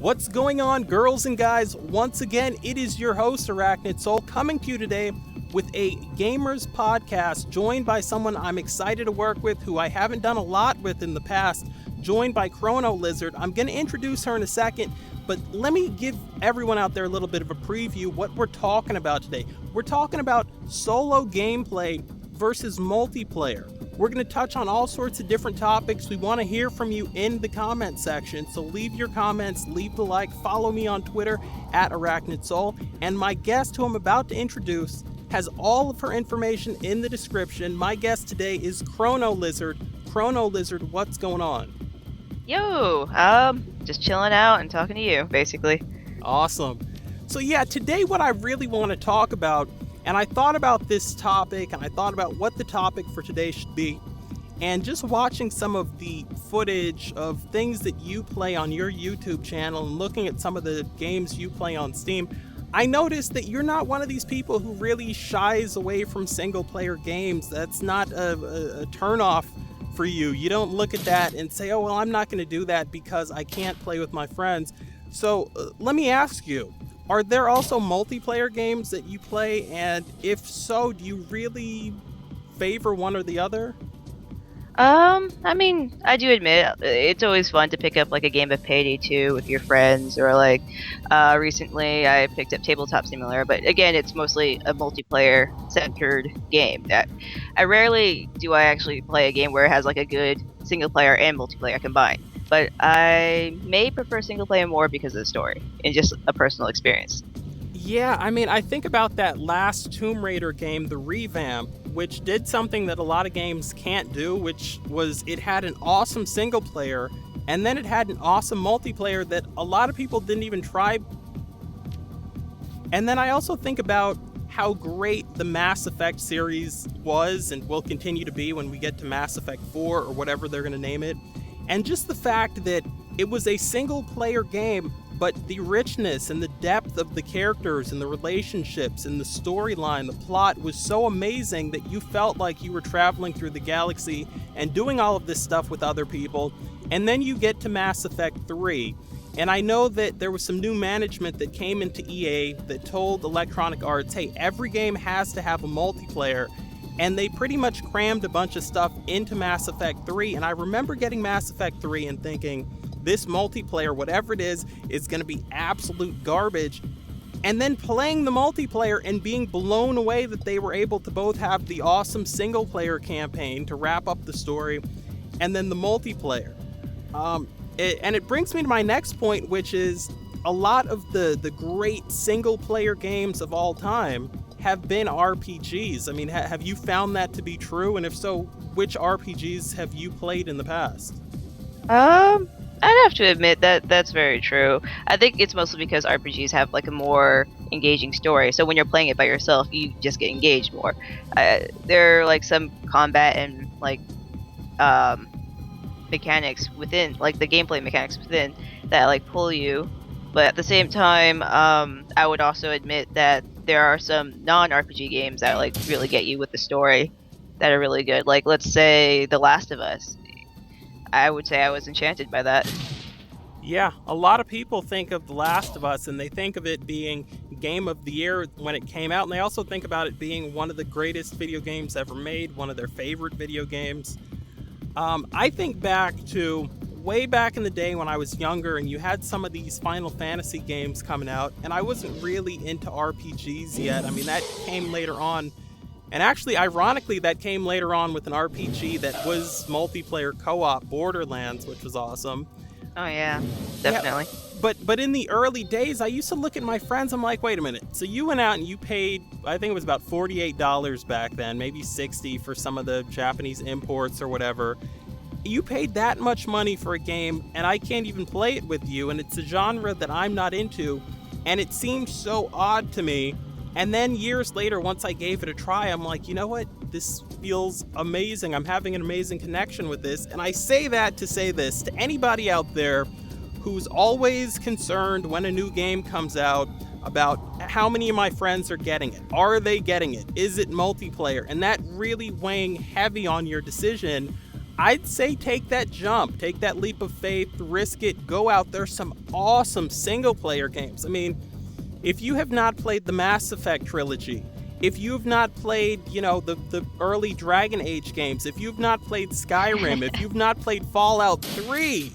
What's going on, girls and guys? Once again, it is your host, Arachnid Soul, coming to you today with a gamers podcast, joined by someone I'm excited to work with, who I haven't done a lot with in the past, joined by Chrono Lizard. I'm going to introduce her in a second, but let me give everyone out there a little bit of a preview what we're talking about today. We're talking about solo gameplay versus multiplayer. We're going to touch on all sorts of different topics. We want to hear from you in the comment section, so leave your comments, leave the like, follow me on Twitter at Arachnid Soul, and my guest who I'm about to introduce has all of her information in the description. My guest today is Chrono Lizard. Chrono Lizard, what's going on? Yo, just chilling out and talking to you, basically. Awesome. So yeah, today what I really want to talk about, and I thought about this topic, and I thought about what the topic for today should be, and just watching some of the footage of things that you play on your YouTube channel and looking at some of the games you play on Steam, I noticed that you're not one of these people who really shies away from single-player games. That's not a turn-off for you. You don't look at that and say, oh, well, I'm not going to do that because I can't play with my friends. So let me ask you, are there also multiplayer games that you play? And if so, do you really favor one or the other? I mean, I do admit it's always fun to pick up like a game of Payday 2 with your friends, or like recently I picked up Tabletop Simulator, but again, it's mostly a multiplayer centered game. I rarely do I actually play a game where it has like a good single player and multiplayer combined, but I may prefer single player more because of the story and just a personal experience. Yeah, I mean, I think about that last Tomb Raider game, the revamp, which did something that a lot of games can't do, which was it had an awesome single player, and then it had an awesome multiplayer that a lot of people didn't even try. And then I also think about how great the Mass Effect series was and will continue to be when we get to Mass Effect 4 or whatever they're going to name it. And just the fact that it was a single player game, but the richness and the depth of the characters and the relationships and the storyline, the plot was so amazing that you felt like you were traveling through the galaxy and doing all of this stuff with other people. And then you get to Mass Effect 3. And I know that there was some new management that came into EA that told Electronic Arts, hey, every game has to have a multiplayer. And they pretty much crammed a bunch of stuff into Mass Effect 3. And I remember getting Mass Effect 3 and thinking, this multiplayer, whatever it is going to be absolute garbage. And then playing the multiplayer and being blown away that they were able to both have the awesome single player campaign to wrap up the story and then the multiplayer. And it brings me to my next point, which is a lot of the great single player games of all time have been RPGs. I mean, have you found that to be true? And if so, which RPGs have you played in the past? I'd have to admit that that's very true. I think it's mostly because RPGs have like a more engaging story. So when you're playing it by yourself, you just get engaged more. There are like some combat and like mechanics within, like the gameplay mechanics within, that like pull you. But at the same time, I would also admit that there are some non-RPG games that like really get you with the story that are really good. Like let's say The Last of Us. I would say I was enchanted by that. Yeah, a lot of people think of The Last of Us and they think of it being Game of the Year when it came out, and they also think about it being one of the greatest video games ever made, one of their favorite video games. I think back to way back in the day when I was younger and you had some of these Final Fantasy games coming out, and I wasn't really into RPGs yet. I mean, that came later on. And actually, ironically, that came later on with an RPG that was multiplayer co-op, Borderlands, which was awesome. Oh yeah, definitely. Yeah, but in the early days, I used to look at my friends, I'm like, wait a minute. So you went out and you paid, I think it was about $48 back then, maybe $60 for some of the Japanese imports or whatever. You paid that much money for a game, and I can't even play it with you, and it's a genre that I'm not into, and it seems so odd to me. And then years later, once I gave it a try, I'm like, you know what? This feels amazing. I'm having an amazing connection with this. And I say that to say this to anybody out there who's always concerned when a new game comes out about how many of my friends are getting it. Are they getting it? Is it multiplayer? And that really weighing heavy on your decision. I'd say take that jump, take that leap of faith, risk it, go out. There's some awesome single-player games. I mean, if you have not played the Mass Effect trilogy, if you have not played, the early Dragon Age games, if you've not played Skyrim, if you've not played Fallout 3,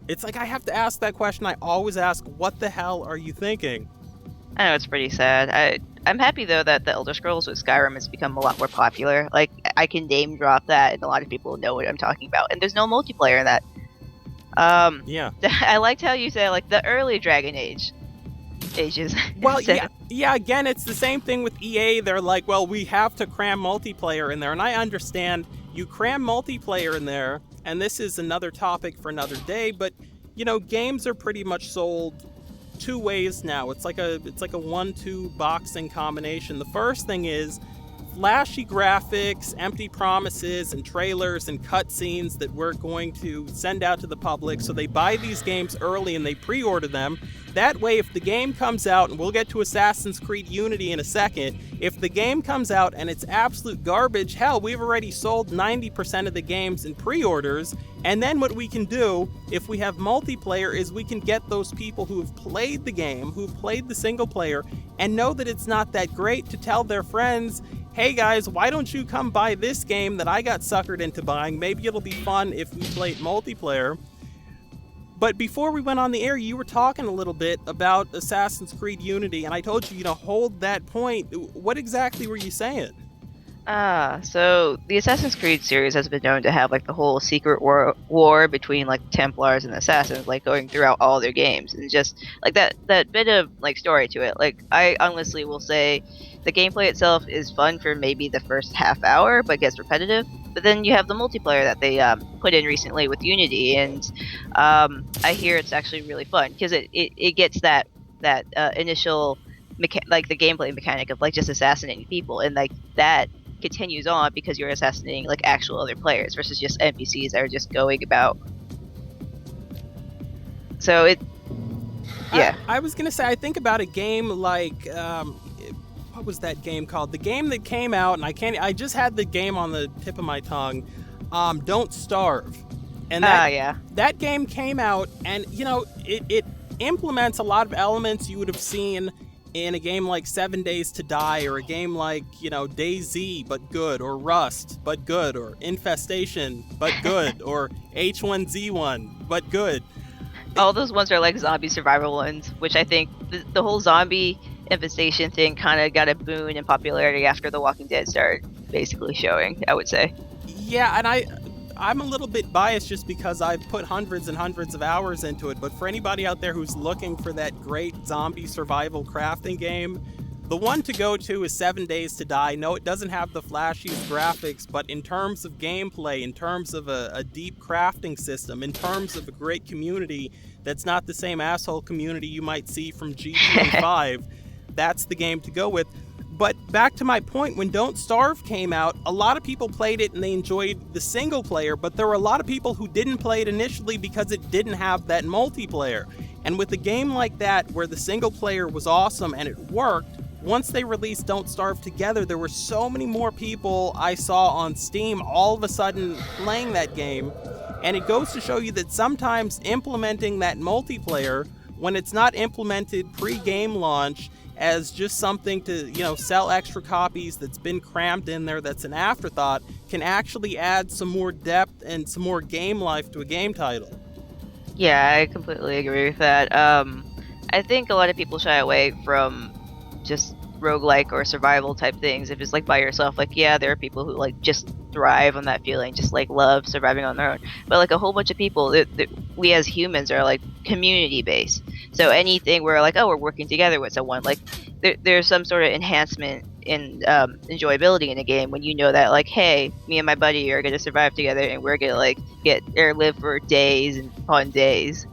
it's like I have to ask that question. I always ask, what the hell are you thinking? I know it's pretty sad. I'm happy though that the Elder Scrolls with Skyrim has become a lot more popular. Like I can name drop that, and a lot of people know what I'm talking about. And there's no multiplayer in that. Yeah. I liked how you said like the early Dragon Age ages. Well, yeah. Again, it's the same thing with EA. They're like, well, we have to cram multiplayer in there, and I understand you cram multiplayer in there. And this is another topic for another day. But games are pretty much sold two ways now. It's like a 1-2 boxing combination. The first thing is flashy graphics, empty promises, and trailers and cutscenes that we're going to send out to the public. So they buy these games early and they pre-order them. That way, if the game comes out, and we'll get to Assassin's Creed Unity in a second, if the game comes out and it's absolute garbage, hell, we've already sold 90% of the games in pre-orders, and then what we can do, if we have multiplayer, is we can get those people who have played the game, who've played the single player, and know that it's not that great, to tell their friends, hey guys, why don't you come buy this game that I got suckered into buying? Maybe it'll be fun if we play it multiplayer. But before we went on the air, you were talking a little bit about Assassin's Creed Unity, and I told you, hold that point. What exactly were you saying? So the Assassin's Creed series has been known to have like the whole secret war between like Templars and Assassins, like going throughout all their games, and just like that bit of like story to it. Like I honestly will say, the gameplay itself is fun for maybe the first half hour, but gets repetitive. But then you have the multiplayer that they put in recently with Unity, and I hear it's actually really fun because it gets that initial like the gameplay mechanic of like just assassinating people, and like that continues on because you're assassinating like actual other players versus just NPCs that are just going about. So I was gonna say, I think about a game like what was that game called? The game that came out, and I just had the game on the tip of my tongue. Don't Starve. And that game came out, and it implements a lot of elements you would have seen in a game like 7 Days to Die, or a game like, DayZ but good, or Rust but good, or Infestation but good, or H1Z1 but good. All those ones are like zombie survival ones, which I think the whole zombie infestation thing kind of got a boon in popularity after The Walking Dead started basically showing, I would say. Yeah, and I'm a little bit biased just because I've put hundreds and hundreds of hours into it, but for anybody out there who's looking for that great zombie survival crafting game, the one to go to is 7 Days to Die. No, it doesn't have the flashiest graphics, but in terms of gameplay, in terms of a deep crafting system, in terms of a great community that's not the same asshole community you might see from GTA 5, that's the game to go with. But back to my point, when Don't Starve came out, a lot of people played it and they enjoyed the single player, but there were a lot of people who didn't play it initially because it didn't have that multiplayer. And with a game like that, where the single player was awesome and it worked, once they released Don't Starve together, there were so many more people I saw on Steam all of a sudden playing that game. And it goes to show you that sometimes implementing that multiplayer, when it's not implemented pre-game launch as just something to, sell extra copies that's been crammed in there that's an afterthought, can actually add some more depth and some more game life to a game title. Yeah, I completely agree with that. I think a lot of people shy away from just roguelike or survival type things if it's like by yourself. Like, yeah, there are people who like just thrive on that feeling, just like love surviving on their own, but like a whole bunch of people we as humans are like community based, so anything where like, oh, we're working together with someone, like there's some sort of enhancement in enjoyability in a game when you know that like, hey, me and my buddy are gonna survive together and we're gonna like get or live for days and upon days.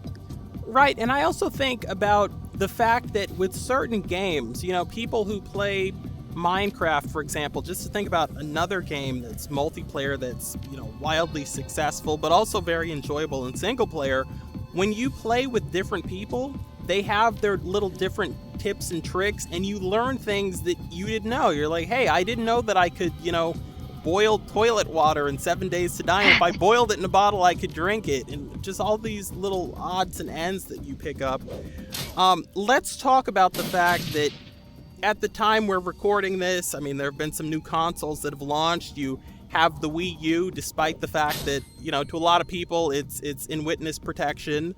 Right. And I also think about the fact that with certain games, people who play Minecraft, for example, just to think about another game that's multiplayer that's, wildly successful, but also very enjoyable in single player, when you play with different people, they have their little different tips and tricks, and you learn things that you didn't know. You're like, hey, I didn't know that I could, boiled toilet water in 7 Days to Die, and if I boiled it in a bottle, I could drink it, and just all these little odds and ends that you pick up. Let's talk about the fact that at the time we're recording this, I mean, there have been some new consoles that have launched. You have the Wii U, despite the fact that, to a lot of people, it's in witness protection.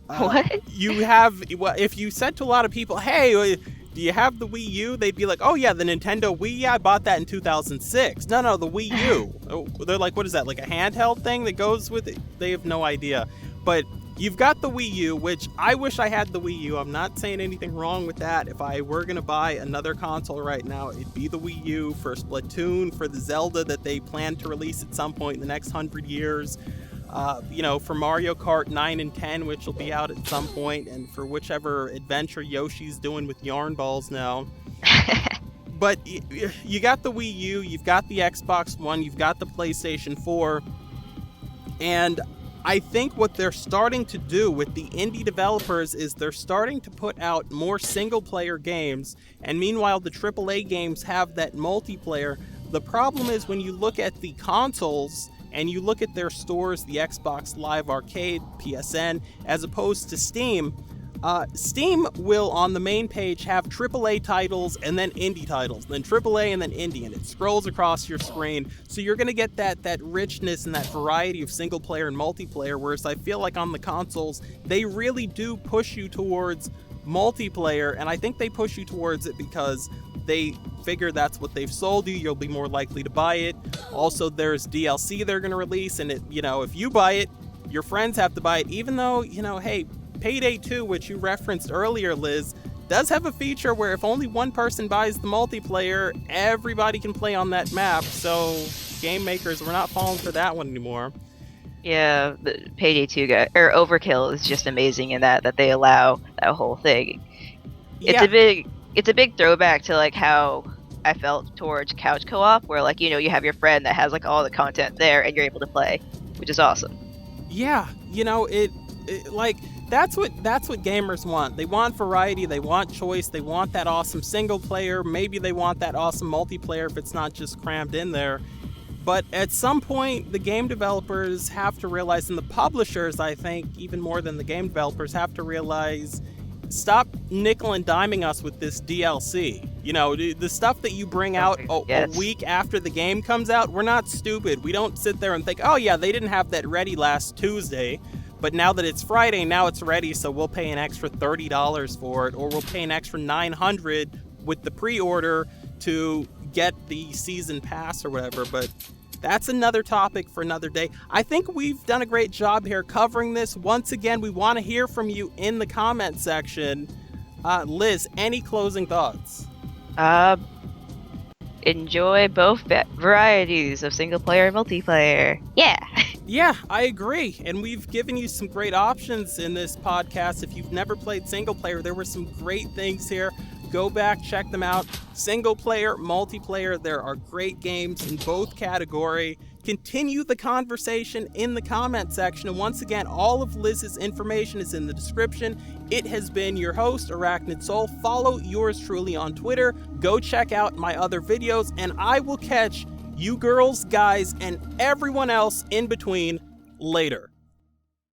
What? If you said to a lot of people, hey, do you have the Wii U? They'd be like, oh yeah, the Nintendo Wii, yeah, I bought that in 2006. No, the Wii U. They're like, what is that, like a handheld thing that goes with it? They have no idea. But you've got the Wii U, which I wish I had the Wii U. I'm not saying anything wrong with that. If I were going to buy another console right now, it'd be the Wii U for Splatoon, for the Zelda that they plan to release at some point in the next 100 years. For Mario Kart 9 and 10, which will be out at some point, and for whichever adventure Yoshi's doing with yarn balls now. But you got the Wii U, you've got the Xbox One, you've got the PlayStation 4, and I think what they're starting to do with the indie developers is they're starting to put out more single-player games, and meanwhile the AAA games have that multiplayer. The problem is when you look at the consoles and you look at their stores, the Xbox Live Arcade, PSN, as opposed to Steam, Steam will, on the main page, have AAA titles and then indie titles, then AAA and then indie, and it scrolls across your screen. So you're going to get that richness and that variety of single player and multiplayer, whereas I feel like on the consoles, they really do push you towards multiplayer, and I think they push you towards it because they figure that's what they've sold you. You'll be more likely to buy it. Also, there's DLC they're going to release, and if you buy it, your friends have to buy it, even though, hey, Payday 2, which you referenced earlier, Liz, does have a feature where if only one person buys the multiplayer, everybody can play on that map. So game makers, we're not falling for that one anymore. Yeah, the Payday 2 guy, or Overkill, is just amazing in that they allow that whole thing. It's a big throwback to like how I felt towards couch co-op, where you have your friend that has all the content there and you're able to play, which is awesome. Yeah, that's what gamers want. They want variety, they want choice, they want that awesome single player, maybe they want that awesome multiplayer if it's not just crammed in there. But at some point, the game developers have to realize, and the publishers, I think, even more than the game developers, have to realize, stop nickel and diming us with this DLC. The stuff that you bring out a week after the game comes out, we're not stupid. We don't sit there and think, oh yeah, they didn't have that ready last Tuesday, but now that it's Friday, now it's ready, so we'll pay an extra $30 for it, or we'll pay an extra $900 with the pre-order to get the season pass or whatever. But that's another topic for another day. I think we've done a great job here covering this. Once again, we want to hear from you in the comment section. Liz, any closing thoughts? Enjoy both varieties of single player and multiplayer. Yeah. Yeah, I agree. And we've given you some great options in this podcast. If you've never played single player, there were some great things here. Go back, check them out. Single player, multiplayer, there are great games in both category. Continue the conversation in the comment section. And once again, all of Liz's information is in the description. It has been your host, Arachnid Soul. Follow yours truly on Twitter. Go check out my other videos, and I will catch you girls, guys, and everyone else in between later.